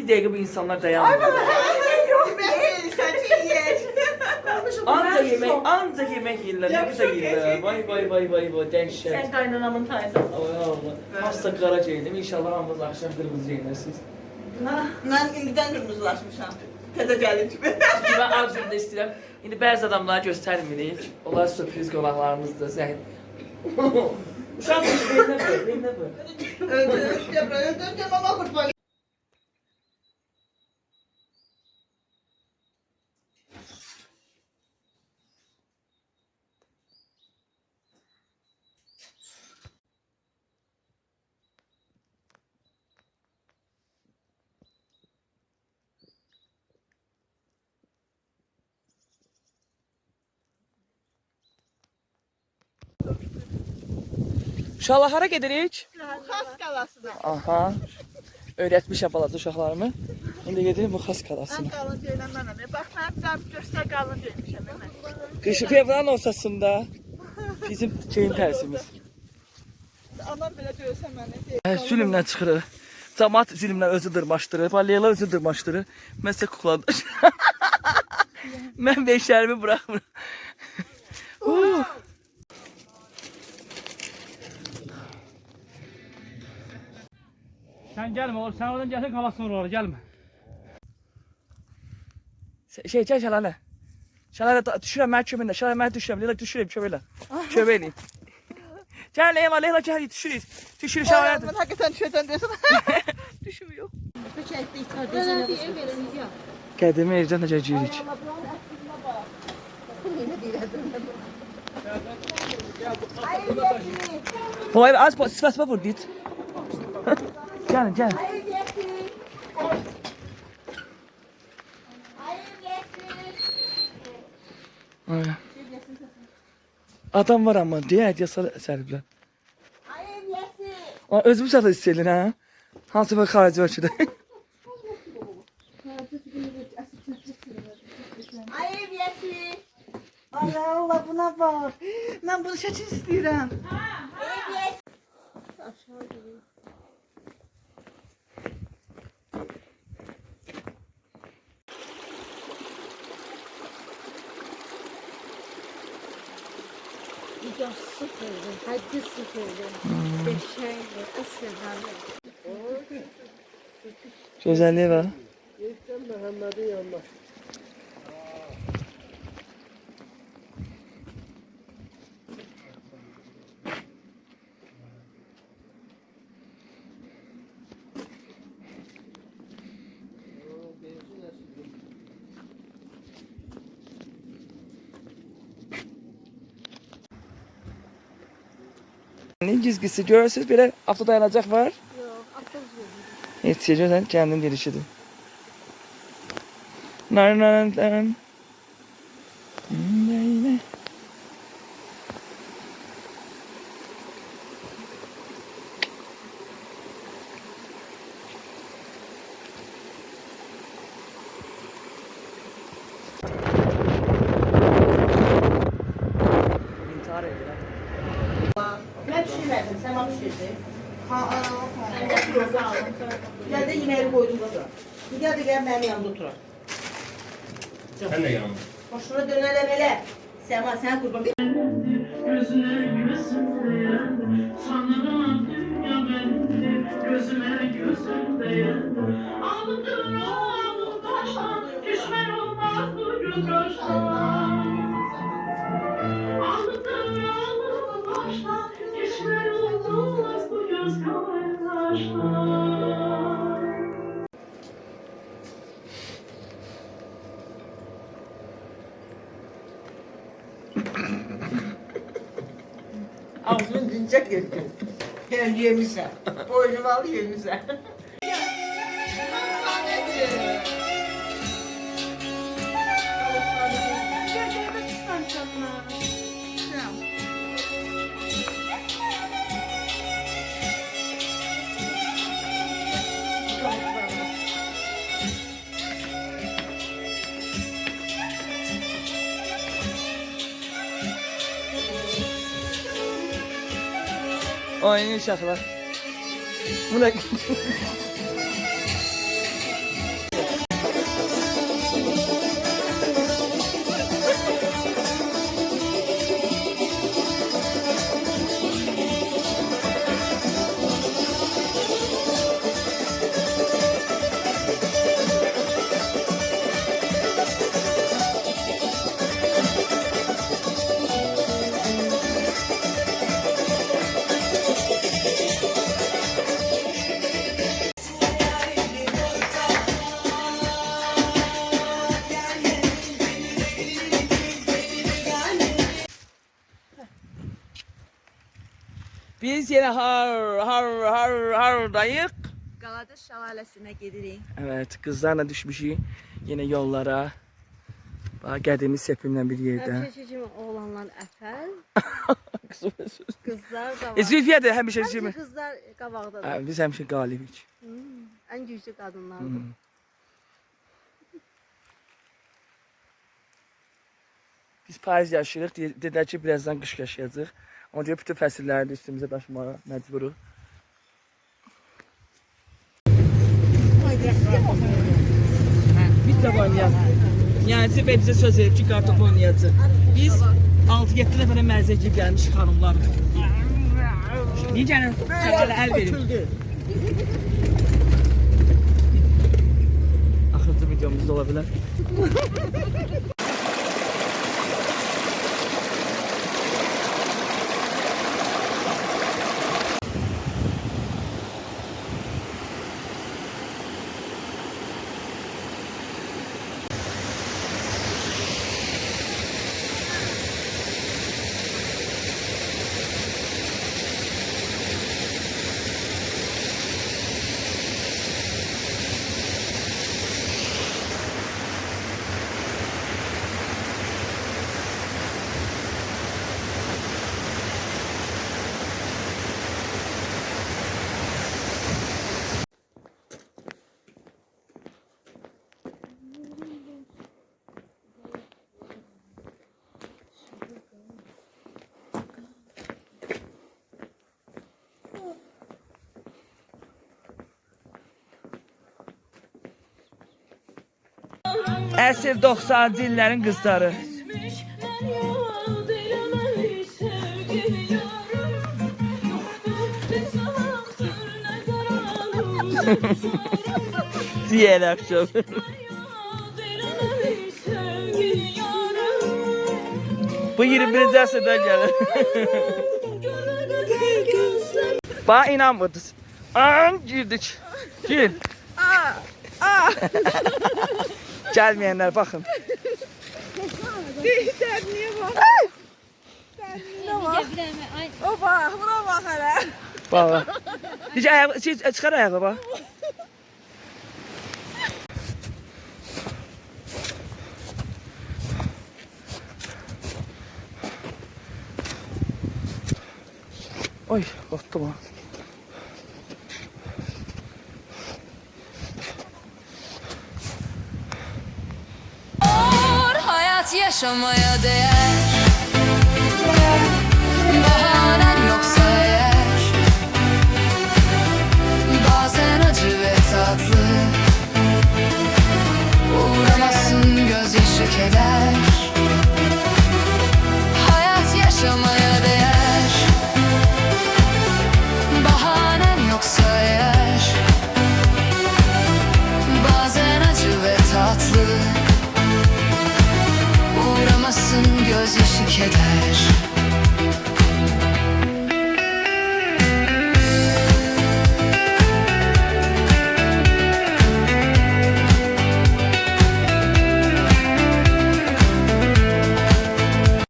Bir dəqiqə bu insanlar dayanmır. Ancaq yemək yeyirlər, nə qədər yeyirlər. Vay, dəhşət. Sən qaynanamın tayısın. Ay Allah. Hasta qara geyindim. İnşallah hamınız axşam qırmızı geyinirsiniz. Mən indidən qırmızılaşmışam. Təzə gəlin kimi. Çünki mən arzumda istəyirəm. İndi bəzi adamlara göstərmirik. Onlar sürpriz qonaqlarımızdır. Zəhid. Uşaq beynə bu. Öldüm, mama qurban. Uşaqlar hara gedirik? Xas qalasıdır. Aha. Öyrətmişəm balaca uşaqlarımı. İndi gedirik bu xas qalasına. Ən qalın deyilən mənəm. Bax, mən də göstər qalın deyilmişəm. Qışı fevralın ortasında bizim şeyin tərsimiz. Anam belə döysə məni. Zülmlə çıxırıq. Camaat zülmlə özü dırmaşdırır. Balyalar özü dırmaşdırır. Mən isə kukladım. Mən beşərimi buraxmıram. Sen gelme oğlum, sen oradan gelsen kalasın oralara, gelme. Gəl şəlalə. Şəlalə düşürəm mənə köməylə. Şəlalə mənə düşürəm. Leyla düşürəm köməylə. Köməylə. Gəl Leyla, Leyla gəl düşürük. Düşürük şəlalə. Mən həqiqətən düşəcəm desən. Düşmüyor. Verəcəyəm. Qədimi evdən necə giyirik. Vay az sifətimə vur dit. Gəlin, gəlin. Adam var amma deyə yasa səriblər. Özümüz də hiss edin hə? Hansı bir xarici ölkədə. Allah Allah, buna bax. Mən bunu çəkin istəyirəm. Video sıfırdı, haddi sıfırdı. Beşerdi, ısırmalı. Gözəlliyi var. Ne gizgisi görürsünüz böyle hafta dayanacak var. Yok, atız Yetişeceksen kendin gelişidir. Narın. İntihar ediyor. Mən pişirmədim, sən onu pişirdin. Gəl də yeməyi qoydum da. Gəl də gəl mənim yanımda oturaq. Sen de yanma. Başına dönələm elə. Səma, sənə qurban. Gözüne gözümde sanırım dünya benimdir. Gözüme gözümde aldım taştan düşman olmaz bu göz yaştan. Aldım taştan düşman olmaz bu göz yaştan. Ağzını dincək etdin. Gəl yemişsən. Boynumu al yemişsən. Oynayın uşaqlar. Bu nə? Biz yine hardayıq. Qalada şəlaləsinə gedirik. Evet, kızlarla düşmüşük yine yollara. Bax, qədimi sepimlə bir yerdə. Həmişə kimi oğlanlar əfəl, qızlar da var. Zülfiyə də həmişə Həmişə kimi. qızlar qabaqdadır. Hə, biz həmişə qalibik. Ən güclü qadınlardır. Biz Paris yaşayırıq. Dedilər ki, birazdan qış yaşayacaq. Ona görə bütün fəsilləri də üstümüzə daşımağa məcburuq. Bir də oynayaq. Yəni Zibey bizə söz verib ki, kartop oynayacaq. Biz 6-7 nəfərə mərzəyə girib gəlmiş xanımlar. Niyə gəlin? Şəkərlə əl verin. Axırıncı videomuzda ola bilər. Əsr 90-cı illərin qızları. Diğer akşam. Bu 21. əsrdən gəlir. Bana inanmadınız. Girdik. Gir. Gelmeyenler bakın. Dərniyə bax. Dərniyə bax. Oba, buna bax hələ. Bak. Hiç ayak, çıkar ayakla bak. Oy, baktı bak. Hayat yaşamaya değer. Bahanen yoksa eğer, bazen acı ve tatlı, uğramazsın gözyaşı keder. Hayat yaşamaya değer. Bahanen yoksa eğer, bazen acı ve tatlı, uğramasın gözyaşı keder.